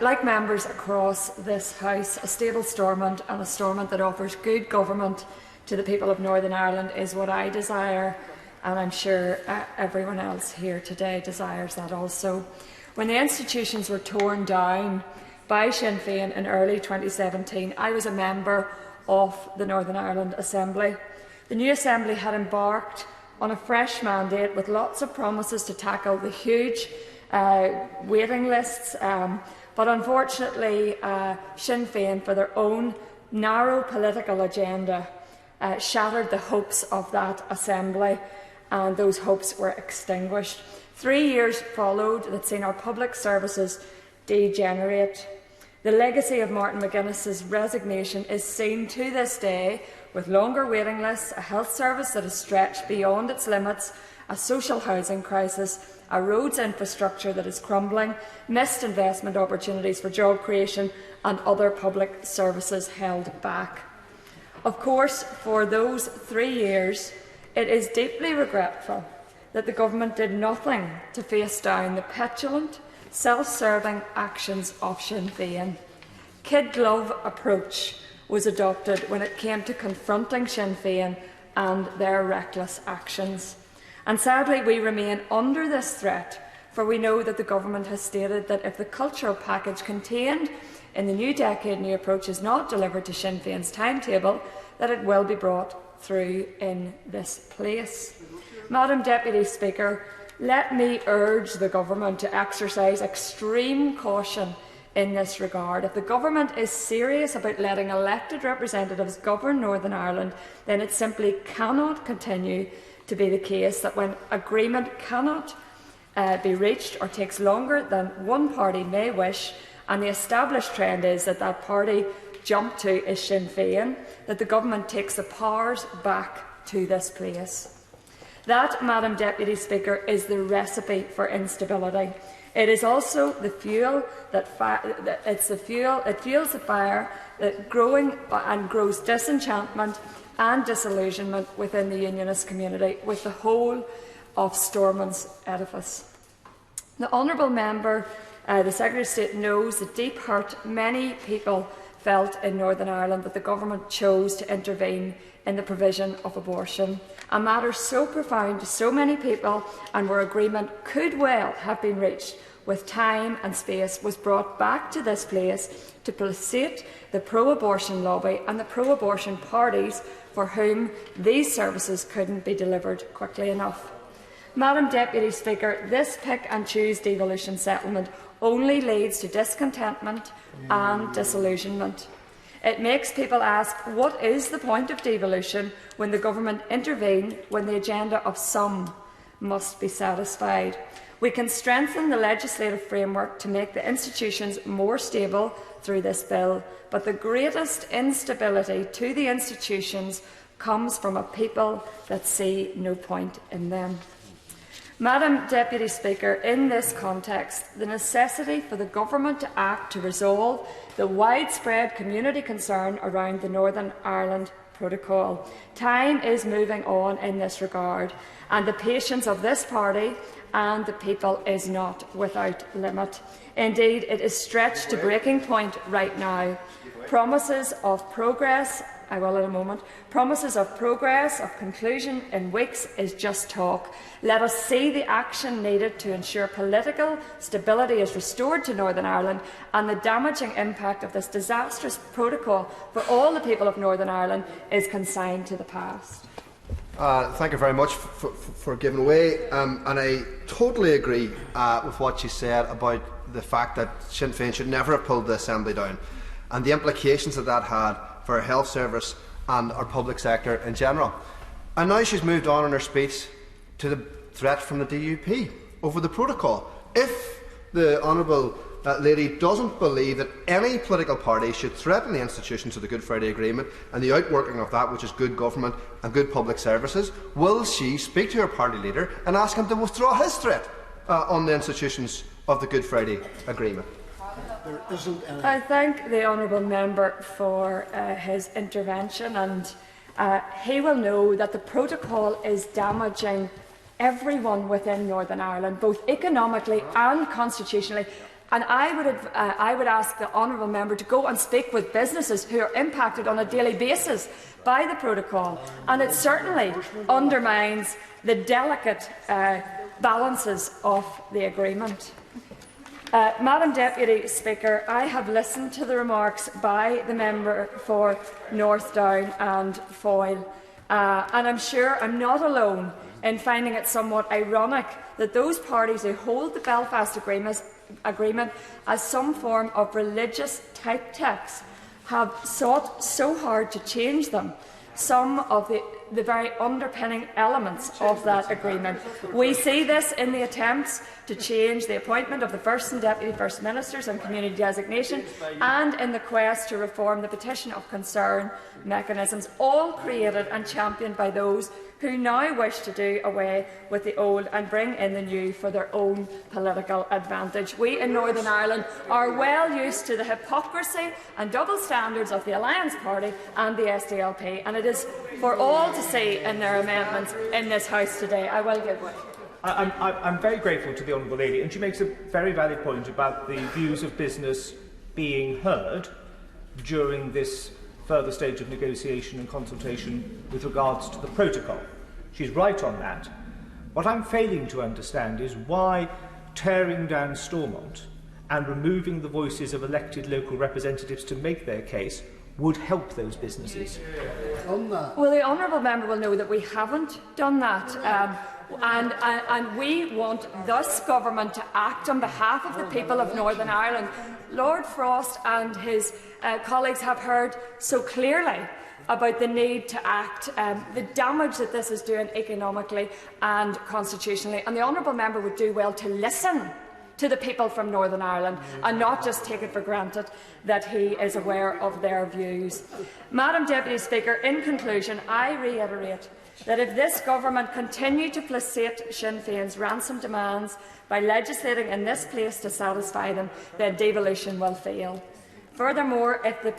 Like members across this House, a stable Stormont and a Stormont that offers good government to the people of Northern Ireland is what I desire, and I'm sure everyone else here today desires that also. When the institutions were torn down by Sinn Féin in early 2017, I was a member of the Northern Ireland Assembly. The new Assembly had embarked on a fresh mandate with lots of promises to tackle the huge waiting lists, but unfortunately Sinn Féin, for their own narrow political agenda, shattered the hopes of that Assembly, and those hopes were extinguished. 3 years followed that seen our public services degenerate. The legacy of Martin McGuinness's resignation is seen to this day, with longer waiting lists, a health service that is stretched beyond its limits, a social housing crisis, a roads infrastructure that is crumbling, missed investment opportunities for job creation, and other public services held back. Of course, for those 3 years, it is deeply regretful that the government did nothing to face down the petulant, self-serving actions of Sinn Féin. Kid-glove approach was adopted when it came to confronting Sinn Féin and their reckless actions. And sadly, we remain under this threat, for we know that the government has stated that if the cultural package contained in the new decade new approach is not delivered to Sinn Féin's timetable, that it will be brought through in this place. Madam Deputy Speaker, let me urge the government to exercise extreme caution in this regard. If the government is serious about letting elected representatives govern Northern Ireland, then it simply cannot continue to be the case that when agreement cannot be reached or takes longer than one party may wish, and the established trend is that that party jump to is Sinn Féin, that the government takes the powers back to this place. That, Madam Deputy Speaker, is the recipe for instability. It is also the fuel that it fuels the fire that grows disenchantment and disillusionment within the Unionist community, with the whole of Stormont's edifice. The honourable member, the Secretary of State, knows the deep hurt many people felt in Northern Ireland that the government chose to intervene in the provision of abortion, a matter so profound to so many people, and where agreement could well have been reached with time and space, was brought back to this place to placate the pro-abortion lobby and the pro-abortion parties for whom these services couldn't be delivered quickly enough. Madam Deputy Speaker, this pick-and-choose devolution settlement only leads to discontentment and disillusionment. It makes people ask, what is the point of devolution when the government intervenes when the agenda of some must be satisfied? We can strengthen the legislative framework to make the institutions more stable through this bill, but the greatest instability to the institutions comes from a people that see no point in them. Madam Deputy Speaker, in this context, the necessity for the government to act to resolve the widespread community concern around the Northern Ireland Protocol. Time is moving on in this regard, and the patience of this party and the people is not without limit. Indeed, it is stretched to breaking point right now. Promises of progress, I will in a moment, promises of progress, of conclusion in weeks is just talk. Let us see the action needed to ensure political stability is restored to Northern Ireland, and the damaging impact of this disastrous protocol for all the people of Northern Ireland is consigned to the past. Thank you very much for giving way, and I totally agree with what you said about the fact that Sinn Féin should never have pulled the Assembly down, and the implications that that had for our health service and our public sector in general. And now she's moved on in her speech to the threat from the DUP over the protocol. If the Honourable lady doesn't believe that any political party should threaten the institutions of the Good Friday Agreement and the outworking of that, which is good government and good public services, will she speak to her party leader and ask him to withdraw his threat on the institutions of the Good Friday Agreement? I thank the honourable member for his intervention, and he will know that the protocol is damaging everyone within Northern Ireland, both economically and constitutionally. And I would ask the honourable member to go and speak with businesses who are impacted on a daily basis by the protocol, and it certainly undermines the delicate balances of the agreement. Madam Deputy Speaker, I have listened to the remarks by the member for North Down and Foyle, and I'm sure I'm not alone in finding it somewhat ironic that those parties who hold the Belfast Agreement as some form of religious type text have sought so hard to change them, some of the very underpinning elements of that agreement. We see this in the attempts to change the appointment of the First and Deputy First Ministers and community designation, and in the quest to reform the petition of concern mechanisms, all created and championed by those who now wish to do away with the old and bring in the new for their own political advantage. We in Northern Ireland are well used to the hypocrisy and double standards of the Alliance Party and the SDLP, and it is for all to see in their amendments in this House today. I will give way. I'm very grateful to the Honourable Lady, and she makes a very valid point about the views of business being heard during this further stage of negotiation and consultation with regards to the protocol. She's right on that. What I'm failing to understand is why tearing down Stormont and removing the voices of elected local representatives to make their case would help those businesses. Well, the honourable member will know that we haven't done that. And we want this government to act on behalf of the people of Northern Ireland. Lord Frost and his colleagues have heard so clearly about the need to act, the damage that this is doing economically and constitutionally, and the honourable member would do well to listen to the people from Northern Ireland and not just take it for granted that he is aware of their views. Madam Deputy Speaker, in conclusion, I reiterate that if this government continue to placate Sinn Féin's ransom demands by legislating in this place to satisfy them, then devolution will fail. Furthermore, if the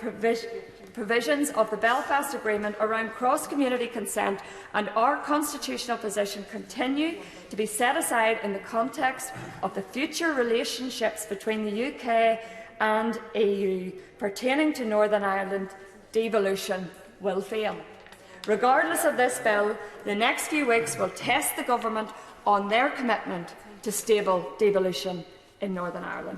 provisions of the Belfast Agreement around cross-community consent and our constitutional position continue to be set aside in the context of the future relationships between the UK and EU pertaining to Northern Ireland, devolution will fail. Regardless of this bill, the next few weeks will test the government on their commitment to stable devolution in Northern Ireland.